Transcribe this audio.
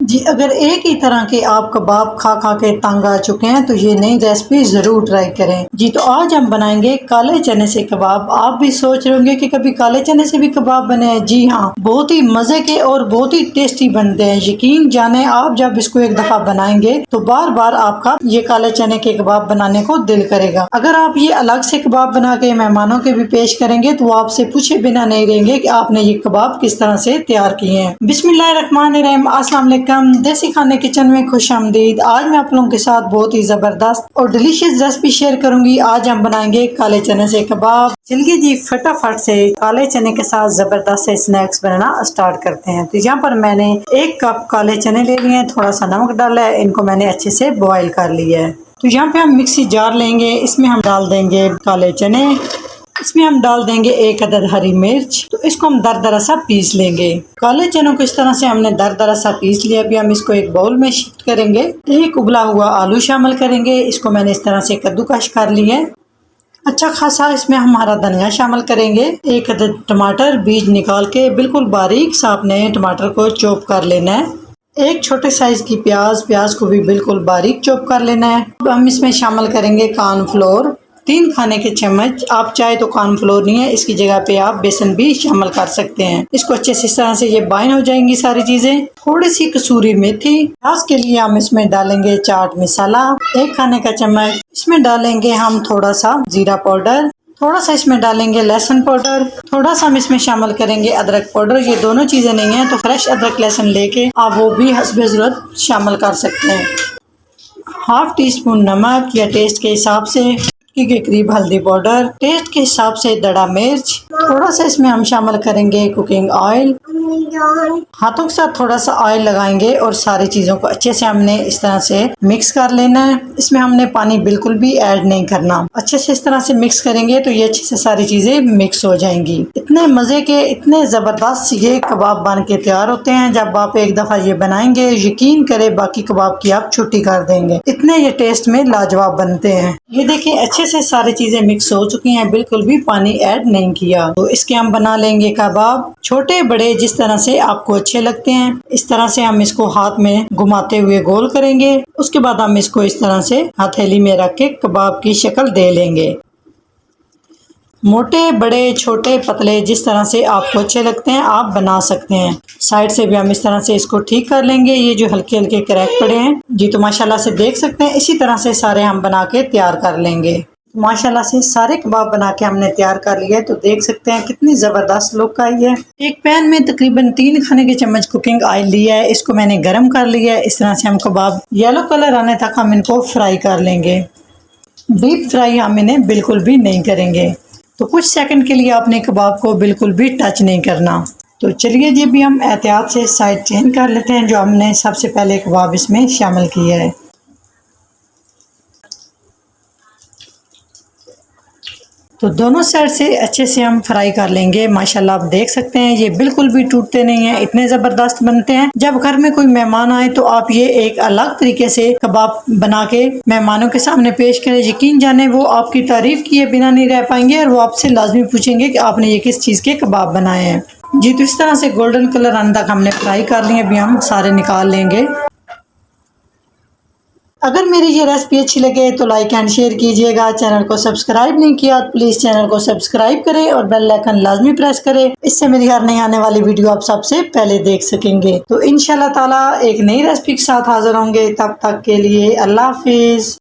जी, अगर एक ही तरह के आप कबाब खा खा के तंग आ चुके हैं तो ये नई रेसिपी ज़रूर ट्राई करें। जी, तो आज हम बनाएंगे काले चने से कबाब। आप भी सोच रहे होंगे कि कभी काले चने से भी कबाब बने हैं। जी हाँ, बहुत ही मज़े के और बहुत ही टेस्टी बनते हैं। यकीन जाने आप जब इसको एक दफ़ा बनाएंगे तो बार बार आपका ये काले चने के कबाब बनाने को दिल करेगा। अगर आप ये अलग से कबाब बना के मेहमानों के भी पेश करेंगे तो वो आपसे पूछे बिना नहीं रहेंगे कि आपने ये कबाब किस तरह से तैयार किए हैं। बिस्मिल्लाहिर्रहमानिर्रहीम, अस्सलाम वालेकुम। देसी खाने किचन में खुशामदीद। आज मैं आप लोगों के साथ बहुत ही जबरदस्त और डिलीशियस रेसिपी शेयर करूंगी। आज हम बनाएंगे काले चने से कबाब। चलिए जी, फटाफट से काले चने के साथ जबरदस्त से स्नैक्स बनाना स्टार्ट करते हैं। तो यहाँ पर मैंने 1 कप काले चने ले लिए हैं, थोड़ा सा नमक डाला है, इनको मैंने अच्छे से बॉईल कर लिया है। तो यहाँ पे हम मिक्सी जार लेंगे, इसमें हम डाल देंगे काले चने, इसमें हम डाल देंगे 1 अदद हरी मिर्च। तो इसको हम दरदरा सा पीस लेंगे। काले चनों को इस तरह से हमने दरदरा सा पीस लिया। अभी हम इसको एक बाउल में शिफ्ट करेंगे। 1 उबला हुआ आलू शामिल करेंगे, इसको मैंने इस तरह से कद्दूकश कर लिया है। अच्छा खासा इसमें हम हरा धनिया शामिल करेंगे। 1 अदद टमाटर बीज निकाल के बिल्कुल बारीक सा आपने टमाटर को चॉप कर लेना है। 1 छोटे साइज की प्याज को भी बिल्कुल बारीक चॉप कर लेना है। अब हम इसमें शामिल करेंगे कॉर्नफ्लोर 3 खाने के चम्मच। आप चाहे तो कॉर्नफ्लोर नहीं है, इसकी जगह पे आप बेसन भी शामिल कर सकते हैं। इसको अच्छे से इस तरह से ये बाइंड हो जाएंगी सारी चीजें। थोड़ी सी कसूरी मेथी। प्याज के लिए हम इसमें डालेंगे चाट मसाला 1 खाने का चम्मच। इसमें डालेंगे हम थोड़ा सा जीरा पाउडर, थोड़ा सा इसमें डालेंगे लहसुन पाउडर, थोड़ा सा हम इसमें शामिल करेंगे अदरक पाउडर। ये दोनों चीजें नहीं है तो फ्रेश अदरक लहसुन लेके आप वो भी हस्बे ज़रूरत शामिल कर सकते हैं। ½ टी स्पून नमक या टेस्ट के हिसाब से के करीब हल्दी पाउडर, टेस्ट के हिसाब से दड़ा मिर्च, थोड़ा सा इसमें हम शामिल करेंगे कुकिंग ऑयल। हाथों के साथ थोड़ा सा ऑयल लगाएंगे और सारी चीज़ों को अच्छे से हमने इस तरह से मिक्स कर लेना है। इसमें हमने पानी बिल्कुल भी ऐड नहीं करना। अच्छे से इस तरह से मिक्स करेंगे तो ये अच्छे से सारी चीज़ें मिक्स हो जाएंगी। इतने मज़े के, इतने ज़बरदस्त ये कबाब बन के तैयार होते हैं। जब आप एक दफ़ा ये बनाएंगे यकीन करें बाकी कबाब की आप छुट्टी कर देंगे। इतने ये टेस्ट में लाजवाब बनते हैं। ये देखिए अच्छे से सारी चीज़ें मिक्स हो चुकी हैं, बिल्कुल भी पानी ऐड नहीं किया। तो इसके हम बना लेंगे कबाब, छोटे बड़े जिस तरह से आपको अच्छे लगते हैं। इस तरह से हम इसको हाथ में घुमाते हुए गोल करेंगे। उसके बाद हम इसको इस तरह से हथेली में रख के कबाब की शक्ल दे लेंगे। मोटे बड़े छोटे पतले जिस तरह से आपको अच्छे लगते हैं आप बना सकते हैं। साइड से भी हम इस तरह से इसको ठीक कर लेंगे। ये जो हल्के हल्के क्रैक पड़े हैं जी, तो माशाल्लाह से देख सकते हैं। इसी तरह से सारे हम बना के तैयार कर लेंगे। माशाल्लाह से सारे कबाब बना के हमने तैयार कर लिया है। तो देख सकते हैं कितनी ज़बरदस्त लुक आई है। एक पैन में तकरीबन 3 खाने के चम्मच कुकिंग ऑयल लिया है, इसको मैंने गर्म कर लिया है। इस तरह से हम कबाब येलो कलर आने तक हम इनको फ्राई कर लेंगे। डीप फ्राई हम इन्हें बिल्कुल भी नहीं करेंगे। तो कुछ सेकंड के लिए आपने कबाब को बिल्कुल भी टच नहीं करना। तो चलिए जी, भी हम एहतियात से साइड चेंज कर लेते हैं। जो हमने सबसे पहले कबाब इसमें शामिल किया है, तो दोनों साइड से अच्छे से हम फ्राई कर लेंगे। माशाल्लाह आप देख सकते हैं ये बिल्कुल भी टूटते नहीं हैं, इतने ज़बरदस्त बनते हैं। जब घर में कोई मेहमान आए तो आप ये एक अलग तरीके से कबाब बना के मेहमानों के सामने पेश करें। यकीन जाने वो आपकी तारीफ किए बिना नहीं रह पाएंगे और वो आपसे लाजमी पूछेंगे कि आपने ये किस चीज़ के कबाब बनाए हैं। जी, तो इस तरह से गोल्डन कलर आने तक हमने फ्राई कर लिए। अभी हम सारे निकाल लेंगे। अगर मेरी ये रेसिपी अच्छी लगे तो लाइक एंड शेयर कीजिएगा। चैनल को सब्सक्राइब नहीं किया तो प्लीज़ चैनल को सब्सक्राइब करें और बेल आइकन लाजमी प्रेस करें। इससे मेरी हर नई आने वाली वीडियो आप सबसे पहले देख सकेंगे। तो इंशाल्लाह ताला एक नई रेसिपी के साथ हाजिर होंगे। तब तक के लिए अल्लाह हाफिज़।